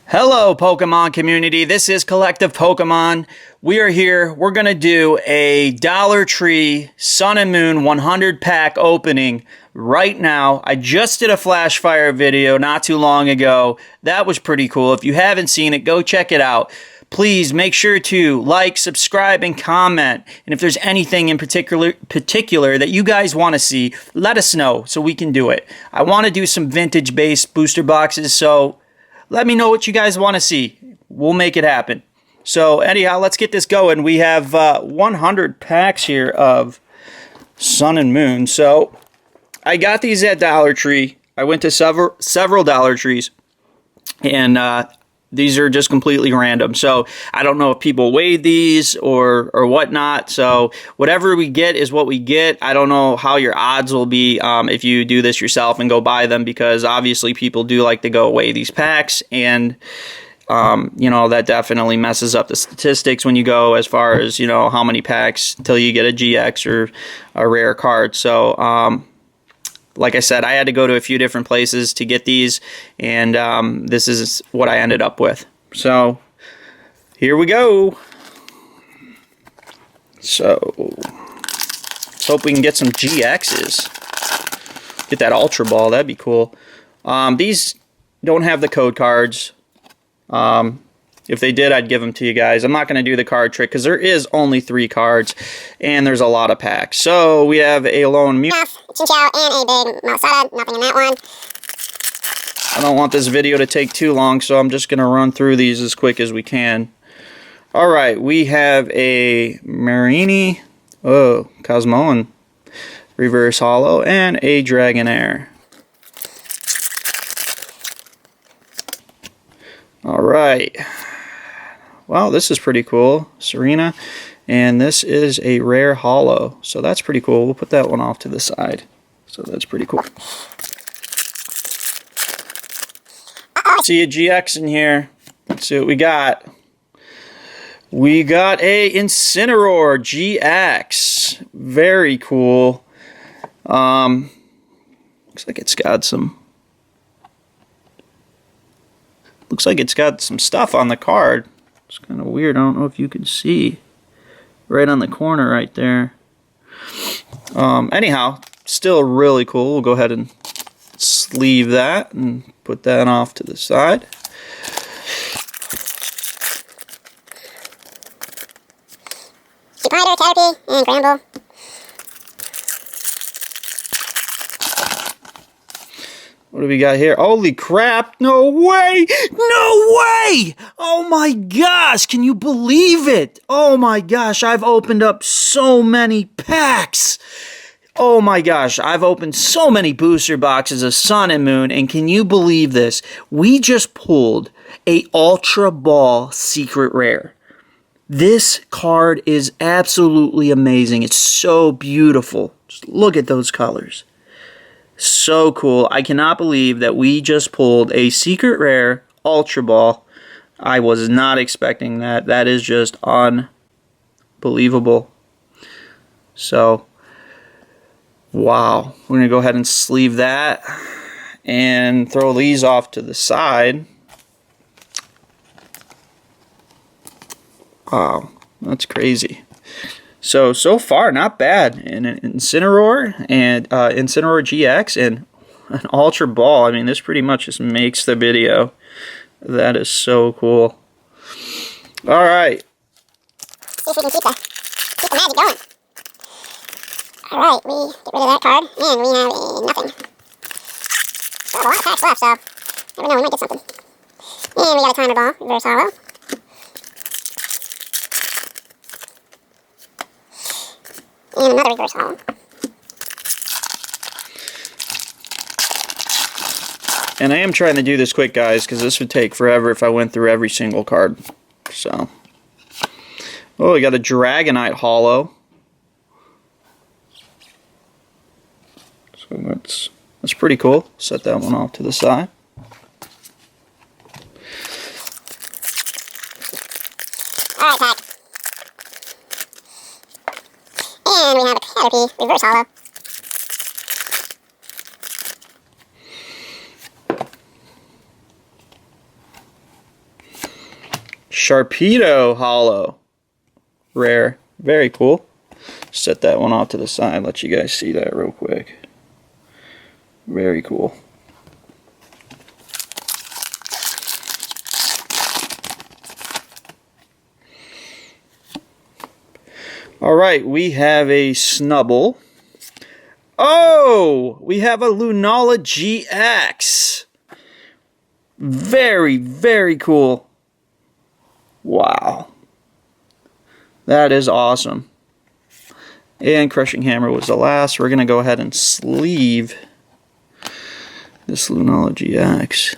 Hello, Pokemon community. This is Collective Pokemon. We are here. We're going to do a Dollar Tree Sun and Moon 100 pack opening right now. I just did a Flash Fire video not too long ago. That was pretty cool. If you haven't seen it, go check it out. Please make sure to like, subscribe, and comment. And if there's anything in particular that you guys want to see, let us know so we can do it. I want to do some vintage-based booster boxes, so let me know what you guys want to see. We'll make it happen. So anyhow, let's get this going. We have 100 packs here of Sun and Moon. So I got these at Dollar Tree. I went to several Dollar Trees, and these are just completely random. So I don't know if people weighed these or whatnot. So whatever we get is what we get. I don't know how your odds will be if you do this yourself and go buy them, because obviously people do like to go weigh these packs, and you know, that definitely messes up the statistics when you go as far as, you know, how many packs until you get a GX or a rare card. So like I said, I had to go to a few different places to get these, and this is what I ended up with. So here we go. So let's hope we can get some GXs. Get that Ultra Ball, that'd be cool. These don't have the code cards. If they did, I'd give them to you guys. I'm not going to do the card trick because there is only 3 cards, and there's a lot of packs. So we have a Lone Mew, Chinchou, and a big Malasada. Nothing in that one. I don't want this video to take too long, so I'm just going to run through these as quick as we can. Alright, we have a Marini, Cosmoan, Reverse Holo, and a Dragonair. Alright. Wow, this is pretty cool. Serena. And this is a rare holo. So that's pretty cool. We'll put that one off to the side. So that's pretty cool. See a GX in here. Let's see what we got. We got a Incineroar GX. Very cool. Looks like it's got some... Looks like it's got some stuff on the card. It's kind of weird. I don't know if you can see. Right on the corner right there. Anyhow, still really cool. We'll go ahead and sleeve that and put that off to the side. Spider, Caterpie, and Gramble. What do we got here? Holy crap! No way! No way! Oh my gosh! Can you believe it? Oh my gosh! I've opened up so many packs! Oh my gosh! I've opened so many booster boxes of Sun and Moon, and can you believe this? We just pulled a Ultra Ball Secret Rare. This card is absolutely amazing. It's so beautiful. Just look at those colors. So cool. I cannot believe that we just pulled a Secret Rare Ultra Ball. I was not expecting that. That is just unbelievable. So, wow. We're going to go ahead and sleeve that and throw these off to the side. Wow, that's crazy. So far, not bad. And an Incineroar and Incineroar GX and an Ultra Ball. I mean, this pretty much just makes the video. That is so cool. All right. See if we can keep the magic going. All right, we get rid of that card, and we have a nothing. We have a lot of packs left, so never know, we might get something. And we got a Timer Ball, Reverse Holo. And another Reverse Holo. And I am trying to do this quick, guys, because this would take forever if I went through every single card. So, oh, we got a Dragonite Holo. So that's pretty cool. Set that one off to the side. Alright, pack. And we have a Caterpie Reverse Holo. Sharpedo Hollow. Rare. Very cool. Set that one off to the side. Let you guys see that real quick. Very cool. Alright, we have a Snubbull. Oh! We have a Lunala GX. Very, very cool. Wow. That is awesome. And Crushing Hammer was the last. We're going to go ahead and sleeve this Lunala GX.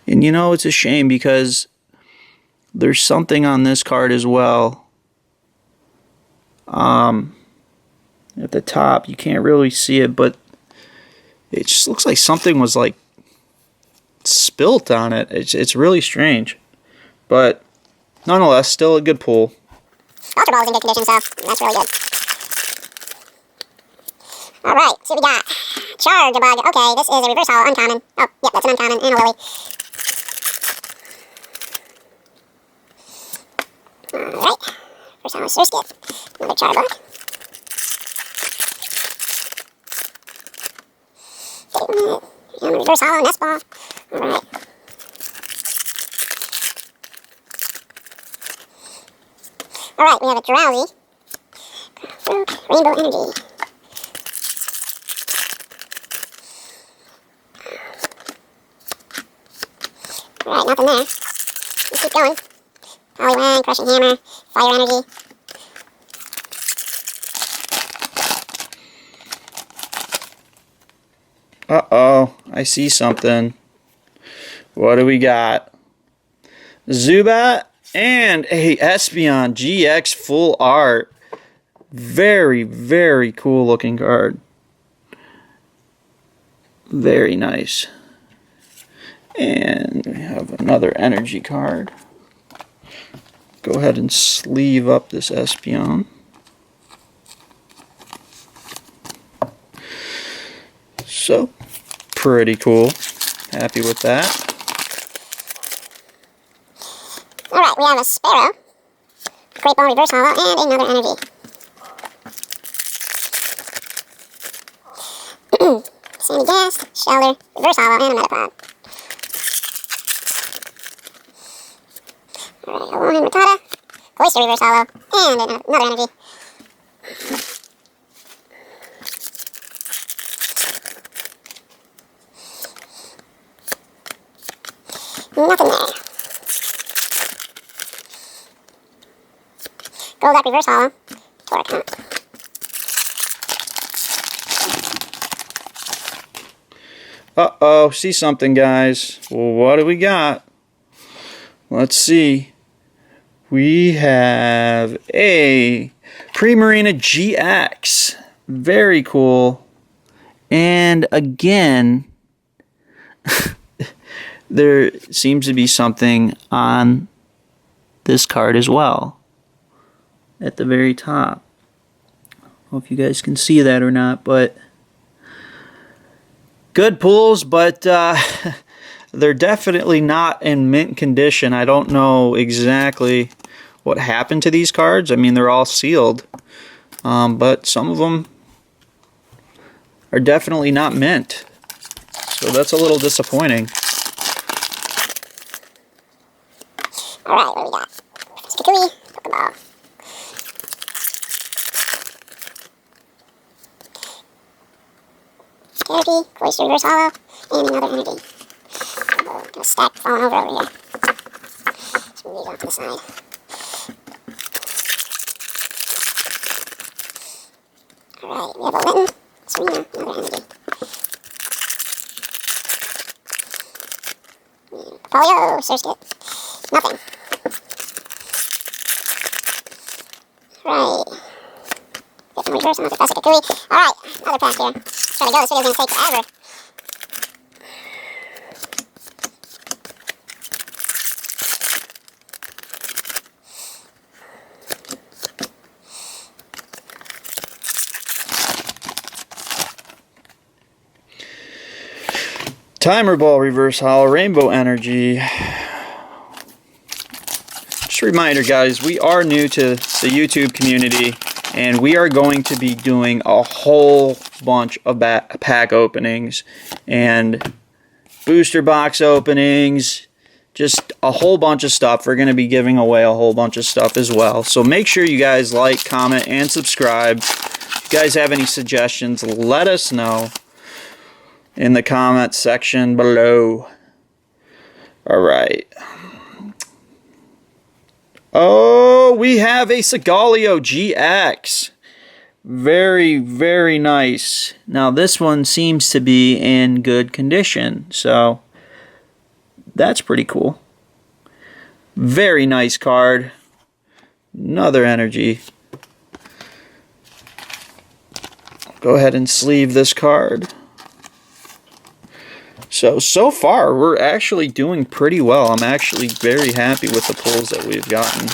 And you know, it's a shame because there's something on this card as well. At the top, you can't really see it, but it just looks like something was like spilt on it. It's really strange. But nonetheless, still a good pull. Ultra Ball is in good condition, so that's really good. Alright, so we got Charjabug. Okay, this is a reverse hollow uncommon. Oh, yep, that's an uncommon, and a Lily. Alright, first hollow Surskit. Another Charjabug. And a reverse hollow Nestball. Alright. Alright, we have a Drowsy. Rainbow Energy. Alright, nothing there. Let's keep going. Poliwag, Crushing Hammer, Fire Energy. Uh-oh, I see something. What do we got? Zubat and a Espeon GX full art. Very, very cool looking card. Very nice. And we have another energy card. Go ahead and sleeve up this Espeon. So, pretty cool. Happy with that. Alright, we have a Sparrow, Great Ball Reverse Hollow, and another energy. Sandy Gast, Shelter, Reverse Hollow, and a Metapod. Alright, Alolan Rattata, Cloyster Reverse Hollow, and another energy. Nothing there. Golduck Reverse Hollow, Torracant. Uh-oh, see something, guys. Well, what do we got? Let's see. We have a Primarina GX. Very cool. And again, there seems to be something on this card as well. At the very top. I don't know if you guys can see that or not, but good pulls, but they're definitely not in mint condition. I don't know exactly what happened to these cards. I mean, they're all sealed, but some of them are definitely not mint. So that's a little disappointing. Alright, what do we got? Skakui, Pokeball. Caterpie, Cloyster Reverse Hollow, and another energy. Oh, got a stack falling over here. Let's move these off to the side. Alright, we have a Litten, Serena, another energy. Polio, Surskit, nothing. Right. Get some reverse on the Professor Kakui. Alright, another pack here. Try to go, this video's gonna take forever. Timer Ball Reverse Hollow, Rainbow Energy. Just a reminder, guys, we are new to the YouTube community, and we are going to be doing a whole bunch of pack openings and booster box openings, just a whole bunch of stuff. We're going to be giving away a whole bunch of stuff as well. So make sure you guys like, comment, and subscribe. If you guys have any suggestions, let us know in the comment section below. Alright. Oh, we have a Segaglio GX. Very, very nice. Now this one seems to be in good condition, so that's pretty cool. Very nice card. Another energy. Go ahead and sleeve this card. So far, we're actually doing pretty well. I'm actually very happy with the pulls that we've gotten.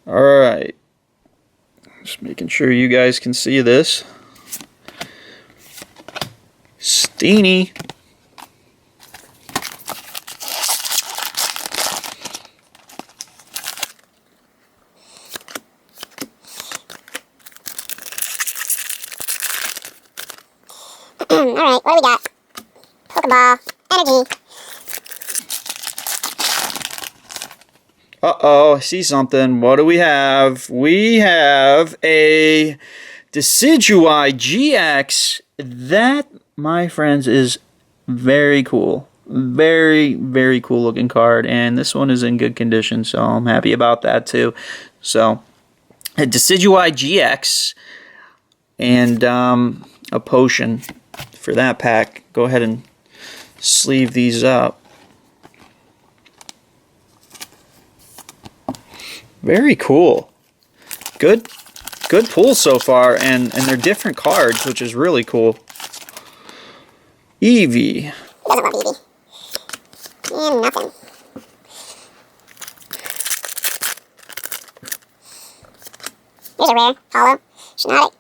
Alright. Just making sure you guys can see this. Steenie. Alright, what do we got? Pokeball, energy. Uh-oh, I see something. What do we have? We have a Decidueye GX. That, my friends, is very cool. Very, very cool looking card. And this one is in good condition, so I'm happy about that too. So, a Decidueye GX and a potion for that pack. Go ahead and sleeve these up. Very cool. Good pulls so far, and they're different cards, which is really cool. Eevee. Doesn't love Eevee. And nothing. Here's a rare, hollow, Shiinotic.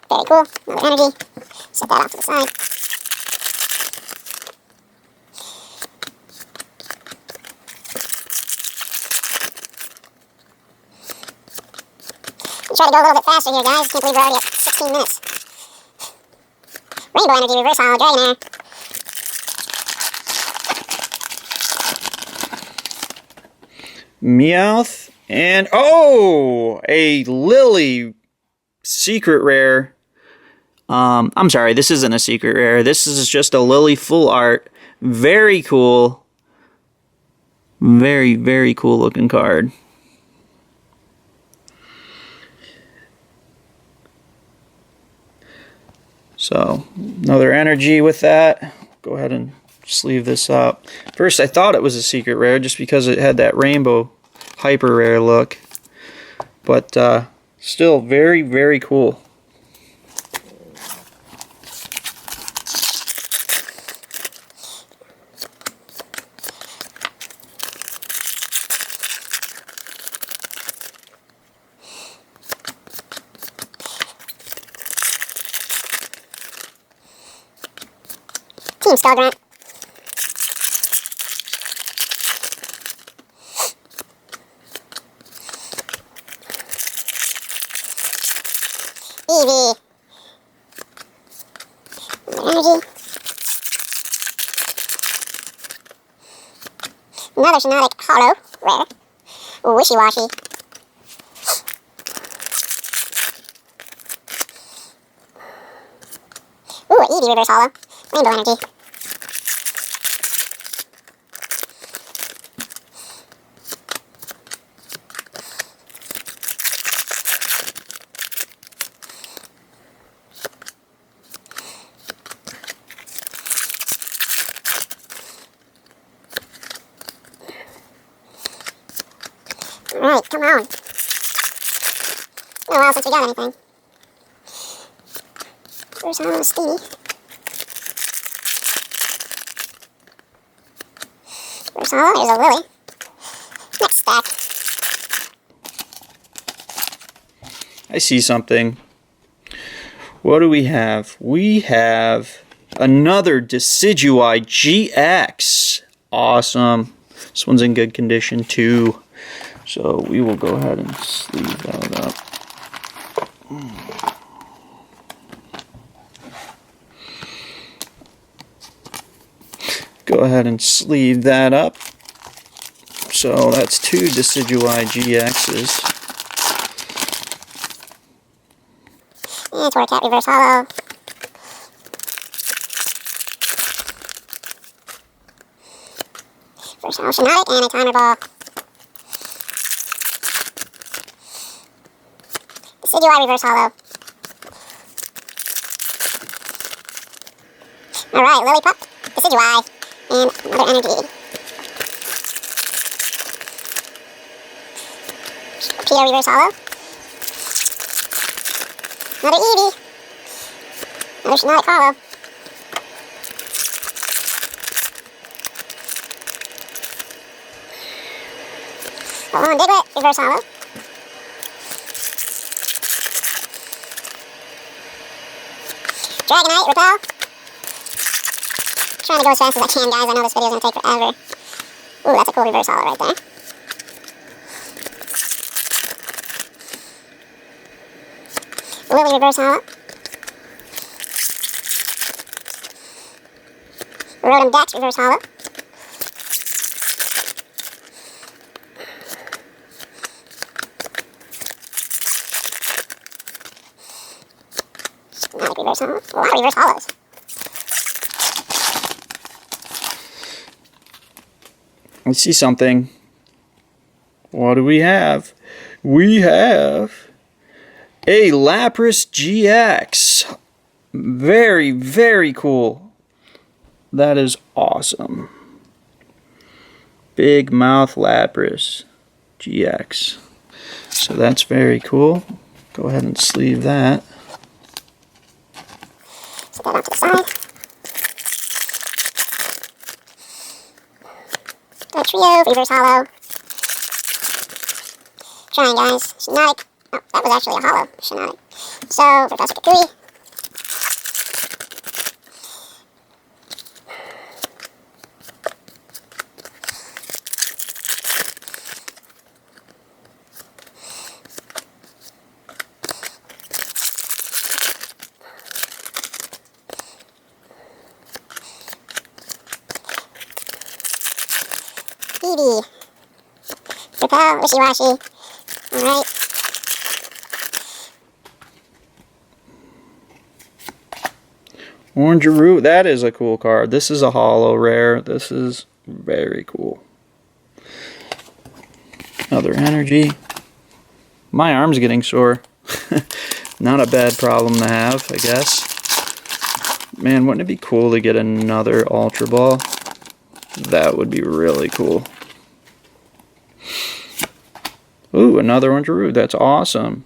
Very cool. Another energy. Set that off to the side. I'm trying to go a little bit faster here, guys. Can't believe we're already at 16 minutes. Rainbow energy, reverse hollow, Dragonair. Meowth. And, oh! A Lily secret rare. I'm sorry, this isn't a secret rare. This is just a Lily full art. Very cool. Very, very cool looking card. So, another energy with that. Go ahead and sleeve this up. First, I thought it was a secret rare just because it had that rainbow hyper rare look. But, still very, very cool. Team Stargrant. Eevee. Energy. Another Shiinotic hollow, rare. Wishy-washy. Ooh, Eevee reverse hollow. Rainbow energy. Alright, come on. It's been a while since we got anything. Where's our Steenie? There's a Lily. Next stack. I see something. What do we have? We have another Decidueye GX. Awesome. This one's in good condition too. So we will go ahead and sleeve that up. Go ahead and sleeve that up. So that's 2 Decidueye GXs. And Torque Cat Reverse Hollow. Reverse Oceanic and a Timer Ball. Decidueye Reverse Hollow. Alright, Lillipup, Decidueye, and another energy. Pio Reverse Hollow. Another Eevee. Another Shiinotic Hollow. Alolan Diglett, Reverse Hollow. Dragonite, Repel. Trying to go as fast as I can, guys. I know this video's gonna take forever. Ooh, that's a cool Reverse Hollow right there. Lily Reverse Hollow. Rotom Dex Reverse Hollow. Not a Reverse Hollow. A lot of Reverse Hollows. Let's see something. What do we have? We have a Lapras GX. Very, very cool. That is awesome. Big Mouth Lapras GX. So that's very cool. Go ahead and sleeve that. Set that off to the side. The Trio Reverse Hollow. Trying, guys. Shiinotic. Oh, that was actually a hollow Shiinotic. So, Professor Kukui. Eevee. Repel, Wishy-Washy. Alright. Orangeroo, that is a cool card. This is a holo rare. This is very cool. Another energy. My arm's getting sore. Not a bad problem to have, I guess. Man, wouldn't it be cool to get another Ultra Ball? That would be really cool. Ooh, another Orangeroo. That's awesome.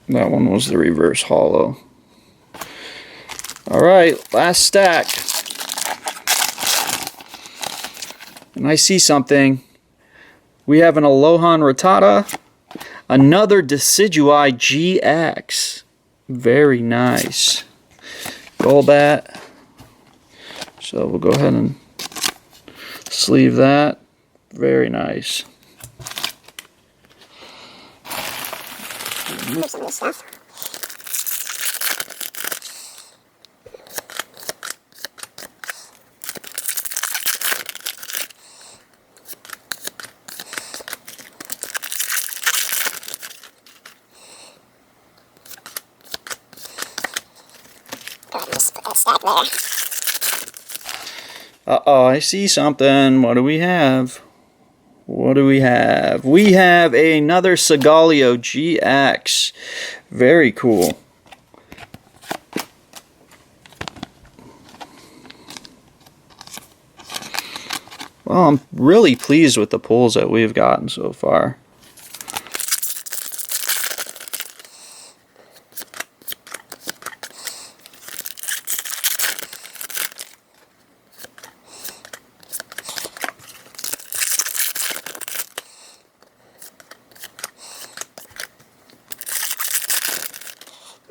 That one was the reverse holo. Alright, last stack. And I see something. We have an Alolan Rattata. Another Decidueye GX. Very nice. Golbat. So we'll go ahead and sleeve that. Very nice. Move some of this stuff. Go ahead and just put that stack there. Uh-oh, I see something. What do we have? What do we have? We have another Solgaleo GX. Very cool. Well, I'm really pleased with the pulls that we've gotten so far.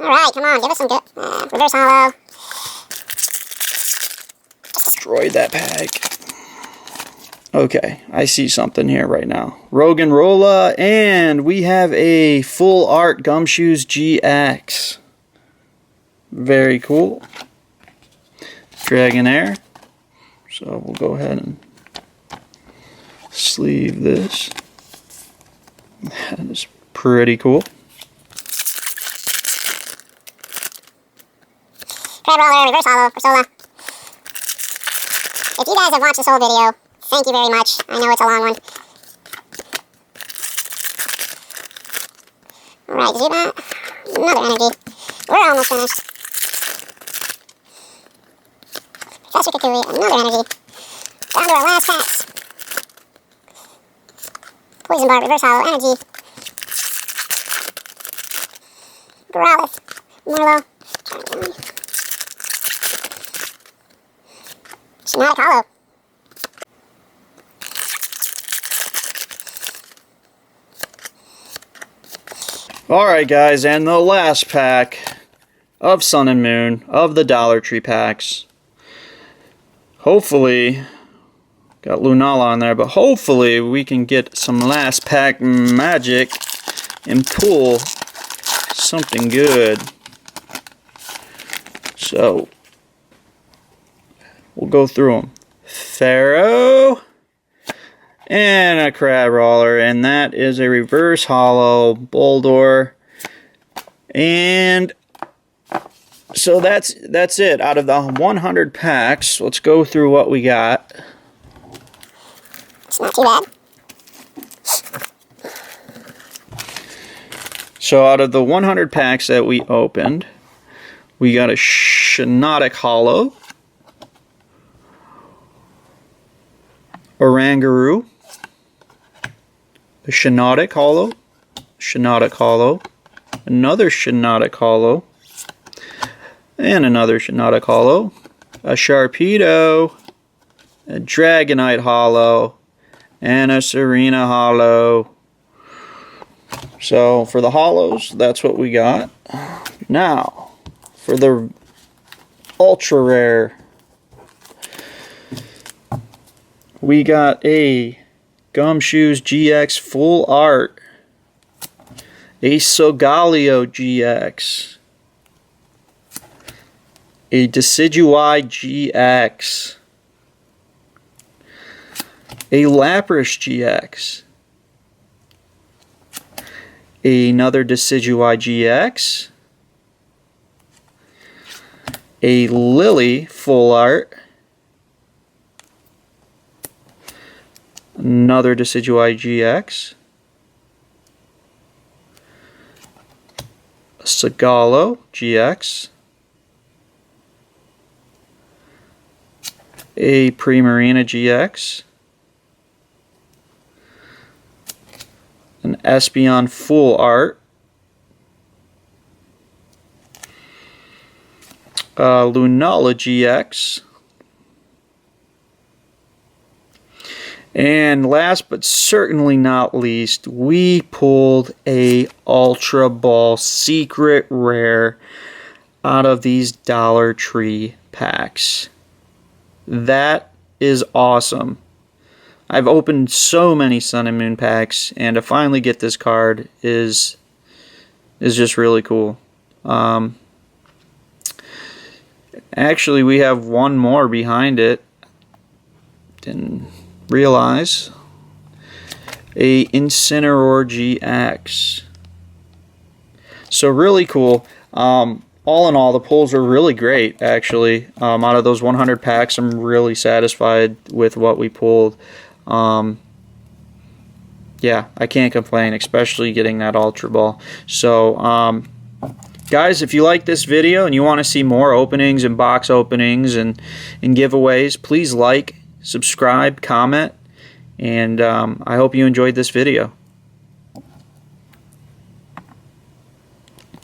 Alright, come on, give us some good, reverse hollow. Destroyed that pack. Okay, I see something here right now. Rogan Rolla, and we have a full art Gumshoos GX. Very cool. Dragonair. So we'll go ahead and sleeve this. That is pretty cool. Crabrawler, reverse hollow, Ursola. If you guys have watched this whole video, thank you very much. I know it's a long one. Alright, Zubat. Another energy. We're almost finished. Professor Kukui, another energy. Down to our last packs. Poison Barb, reverse hollow, energy. Growlithe, Marlow. Shiinotic hollow. Alright guys, and the last pack of Sun and Moon of the Dollar Tree packs. Hopefully, got Lunala on there, but hopefully we can get some last pack magic and pull something good. So, we'll go through them. Pharaoh. And a Crabrawler, and that is a reverse hollow Boldor. And so that's it. Out of the 100 packs, let's go through what we got. It's not too bad. So out of the 100 packs that we opened, we got a Shiinotic hollow, Oranguru, a Shiinotic hollow, another Shiinotic hollow, and another Shiinotic hollow, a Sharpedo, a Dragonite hollow, and a Serena hollow. So for the hollows, that's what we got. Now, for the ultra rare, we got a Gumshoos GX full art, a Solgaleo GX, a Decidueye GX, a Lapras GX, another Decidueye GX, a Lily full art, another Decidueye GX, a Solgaleo GX, a Primarina GX, an Espeon full art, Lunala GX, and last but certainly not least, we pulled a Ultra Ball secret rare out of these Dollar Tree packs. That is awesome. I've opened so many Sun and Moon packs, and to finally get this card is just really cool. Actually, we have one more behind it. Didn't realize. A Incineroar GX. So really cool. All in all, the pulls were really great, actually. Out of those 100 packs, I'm really satisfied with what we pulled. Yeah, I can't complain, especially getting that Ultra Ball. So, guys, if you like this video and you want to see more openings and box openings and giveaways, please like, subscribe, comment, and I hope you enjoyed this video.